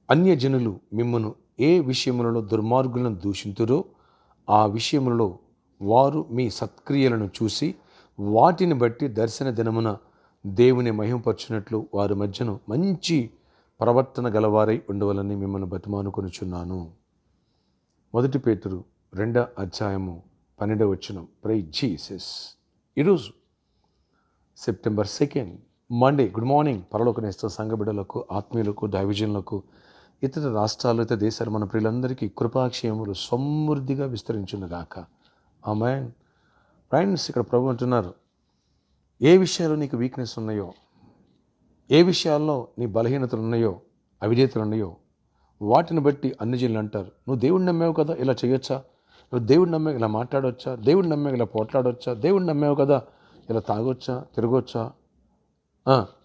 అన్యజనులు మిమ్మను ఏ విషయములలో దుర్మార్గులను దూషింతురో ఆ విషయములలో వారు మీ సత్క్రియలను చూసి వాటిని బట్టి దర్శన దినమున దేవుని మహిమపరచునట్లు వారి మధ్యను మంచి ప్రవర్తన గలవారై ఉండవలని మిమ్మల్ని బతిమానుకొనుచున్నాను. 1 పేతురు 2:12 ప్రైజ్ జీసస్. ఈరోజు సెప్టెంబర్ 2 మండే. Good morning. పరలోకనేస్తున్న సంఘ బిడ్డలకు, ఆత్మీయులకు, దైవజనులకు, ఇతర రాష్ట్రాలు, ఇతర దేశాలు మన ప్రియులందరికీ కృపాక్షేమములు సమృద్ధిగా విస్తరించునుగాక. ఆమేన్. ఫ్రెండ్స్, ఇక్కడ ప్రభు అంటున్నారు, ఏ విషయాల్లో నీకు వీక్నెస్ ఉన్నాయో, ఏ విషయాల్లో నీ బలహీనతలు ఉన్నాయో, అవిధేయతలు ఉన్నాయో, వాటిని బట్టి అన్ని జనులు అంటారు, నువ్వు దేవుడిని నమ్మావు కదా, ఇలా చేయొచ్చా? నువ్వు దేవుడిని నమ్మావు ఇలా మాట్లాడవచ్చా? దేవుడిని నమ్మావు ఇలా పోట్లాడవచ్చా? దేవుడిని నమ్మావు కదా, ఇలా తాగొచ్చా, తిరగొచ్చా,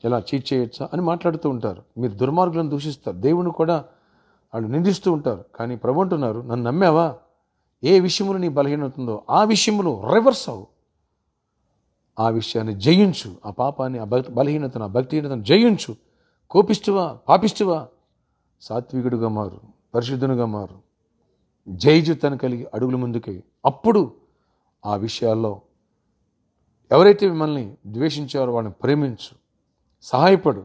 ఇలా చీట్ చేయొచ్చా అని మాట్లాడుతూ ఉంటారు. మీరు దుర్మార్గులను దూషిస్తారు, దేవుని కూడా వాళ్ళు నిందిస్తూ ఉంటారు. కానీ ప్రభు అంటున్నారు, నన్ను నమ్మావా? ఏ విషయంలో నీ బలహీనత ఉందో ఆ విషయంలో రివర్స్ అవు, ఆ విషయాన్ని జయించు, ఆ పాపాన్ని, ఆ బలహీనతను, ఆ భక్తిహీనతను జయించు. కోపిస్తువా, పాపిస్తువా, సాత్వికుడుగా మారు, పరిశుద్ధునిగా మారు, జయజుతాన్ని కలిగి అడుగుల ముందుకే. అప్పుడు ఆ విషయాల్లో ఎవరైతే మిమ్మల్ని ద్వేషించారో వాళ్ళని ప్రేమించు, సహాయపడు,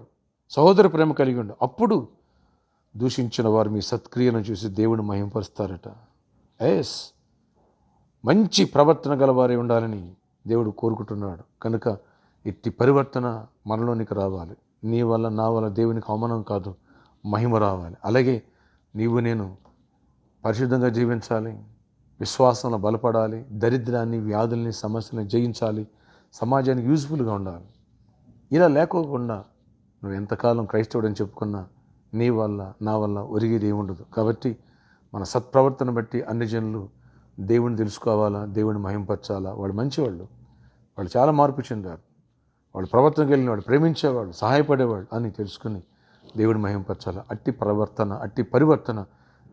సహోదర ప్రేమ కలిగి ఉండు. అప్పుడు దూషించిన వారు మీ సత్క్రియలను చూసి దేవుని మహిమపరుస్తారట. మంచి ప్రవర్తన గలవారే ఉండాలని దేవుడు కోరుకుంటున్నాడు. కనుక ఇట్టి పరివర్తన మనలోనికి రావాలి. నీ వల్ల, నా వల్ల దేవునికి అవమానం కాదు, మహిమ రావాలి. అలాగే నీవు నేను పరిశుద్ధంగా జీవించాలి, విశ్వాసంలో బలపడాలి, దరిద్రాన్ని, వ్యాధుల్ని, సమస్యలను జయించాలి, సమాజానికి యూజ్ఫుల్గా ఉండాలి. ఇలా లేకోకుండా నువ్వు ఎంతకాలం క్రైస్తవుడని చెప్పుకున్నా నీ వల్ల, నా వల్ల ఒరిగేది ఏముండదు. కాబట్టి మన సత్ప్రవర్తన బట్టి అన్ని జనులు దేవుని తెలుసుకోవాలా, దేవుని మహింపరచాలా. వాళ్ళు మంచివాళ్ళు, వాళ్ళు చాలా మార్పు చెందారు, వాళ్ళు ప్రవర్తన కలిగిన వాళ్ళు, ప్రేమించేవాళ్ళు, సహాయపడేవాళ్ళు అని తెలుసుకుని దేవుని మహింపరచాలా. అట్టి ప్రవర్తన, అట్టి పరివర్తన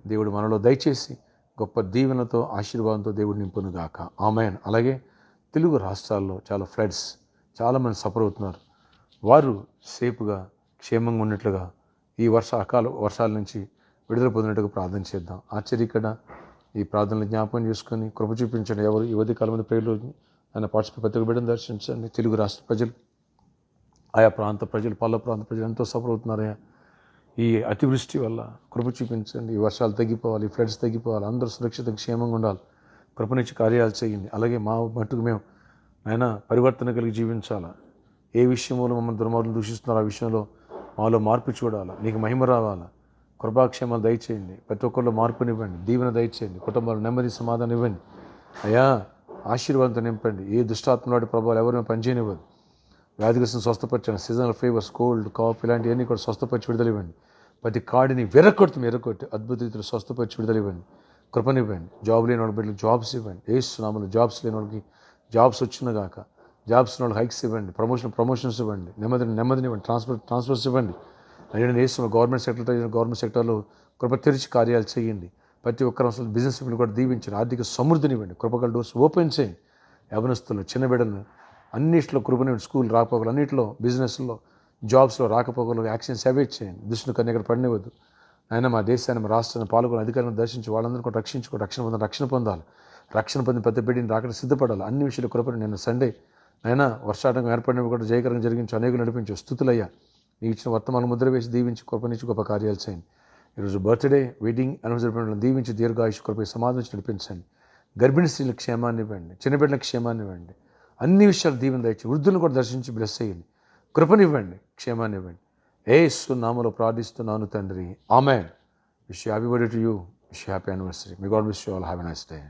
దేవుడు మనలో దయచేసి గొప్ప దీవెనతో, ఆశీర్వాదంతో దేవుడు నింపునుగాక. ఆమేన్. అలాగే తెలుగు రాష్ట్రాల్లో చాలా ఫ్లడ్స్, చాలామంది సఫర్ అవుతున్నారు. వారు సేఫ్గా, క్షేమంగా ఉన్నట్లుగా ఈ వర్షాల నుంచి విడుదల పొందినట్టుగా ప్రార్థన చేద్దాం. ఆశ్చర్యకర ఈ ప్రార్థనలు జ్ఞాపకం చేసుకొని కృప చూపించండి. ఎవరు ఈ ఉదయ కాలం ప్రేయర్లో ఆయన పార్టిసిపేట్ ప్రతి ఒక్క బిడ్డను దర్శించండి. తెలుగు రాష్ట్ర ప్రజలు, ఆయా ప్రాంత ప్రజలు, పల్ల ప్రాంత ప్రజలు ఎంతో సఫర్ అవుతున్నారయ్యా. ఈ అతివృష్టి వల్ల కృప చూపించండి. ఈ వర్షాలు తగ్గిపోవాలి, ఈ ఫ్లడ్స్ తగ్గిపోవాలి, అందరూ సురక్షిత క్షేమంగా ఉండాలి. కృపనిచ్చి కార్యాలు చేయండి. అలాగే మా మట్టుకు మేము ఆయన పరివర్తన కలిగి జీవించాలా. ఏ విషయంలో మమ్మల్ని దుర్మార్గులు దూషిస్తున్నారో ఆ విషయంలో మాలో మార్పు చూడాలా, నీకు మహిమ రావాలా. కృపాక్షేమాలు దయచేయండి. ప్రతి ఒక్కరిలో మార్పునివ్వండి, దీవెన దయచేయండి. కుటుంబాలు నెమ్మది, సమాధానం ఇవ్వండి అయ్యా. ఆశీర్వాదంతో నింపండి. ఏ దుష్టాత్మలాంటి ప్రభావాలు ఎవరైనా పనిచేయనివ్వదు. వ్యాధిగ్రస్తులను స్వస్థపరచండి. సీజనల్ ఫీవర్స్, కోల్డ్, కాఫ్ ఇలాంటివన్నీ కూడా స్వస్థపరిచి విడుదల ఇవ్వండి. ప్రతి కాడిని ఎరగొట్టి అద్భుత రీతిలో స్వస్థపరిచి విడుదల ఇవ్వండి. కృపనివ్వండి. జాబ్ లేని వాళ్ళ బిడ్డలకు జాబ్స్ ఇవ్వండి. ఏసునామములో జాబ్స్ లేని వాళ్ళకి జాబ్స్ వచ్చినగాక. జాబ్స్ వాళ్ళకి హైక్స్ ఇవ్వండి. ప్రమోషన్స్ ఇవ్వండి. నెమ్మదిని ఇవ్వండి. ట్రాన్స్ఫర్స్ ఇవ్వండి. నేను వేస్తున్న గవర్నమెంట్ సెక్టర్లో కృప తెరిచి కార్యాలు చేయండి. ప్రతి ఒక్కరు అసలు బిజినెస్ కూడా దీవించండి. ఆర్థిక సమృద్ధినివ్వండి. కృపగల డోర్స్ ఓపెన్ చేయండి. యవనస్తులు, చిన్న బిడ్డలను అన్నింటిలో కృపనివ్వండి. స్కూల్ రాకపోకలు అన్నింటిలో, బిజినెస్లో, జాబ్స్లో రాకపోకలు, యాక్సిడెంట్స్ అవాయిడ్ చేయండి. దుష్టుని కన్నా ఇక్కడ పడినవద్దు. ఆయన మా దేశాన్ని, మా రాష్ట్రాన్ని, పాల్గొని అధికారులను దర్శించి వాళ్ళందరూ కూడా రక్షణ పొందాలి. రక్షణ పొంది పెద్ద బిడ్డని రాకుండా సిద్ధపడాలి. అన్ని విషయాలు కృపని. నేను సండే అయినా వర్షాటంగా ఏర్పడినవి కూడా జయకరంగా జరిగించి అనేకులు నడిపించు. స్థుతులయ్యా. నీ ఇచ్చిన వర్తమానం ముద్ర వేసి దీవించి కృపనిచ్చి గొప్ప కార్యాలు చేయండి. ఈరోజు బర్త్డే, వెడ్డింగ్ యానివర్సరీ దీవించి దీర్ఘాయుష్ కృప సమాధానం నడిపించండి. గర్భిణీ స్త్రీలకు క్షేమాన్ని ఇవ్వండి. చిన్న బిడ్డలకు క్షేమాన్ని ఇవ్వండి. అన్ని విషయాలు దీవెన దయచి వృద్ధులను కూడా దర్శించి బ్లెస్ చేయండి. కృపనివ్వండి, క్షేమాన్ని ఇవ్వండి. యేసు నామములో ప్రార్థిస్తున్నాను తండ్రి. ఆమేన్. Wish happy birthday to you. Wish happy anniversary. May God wish you all have a nice day.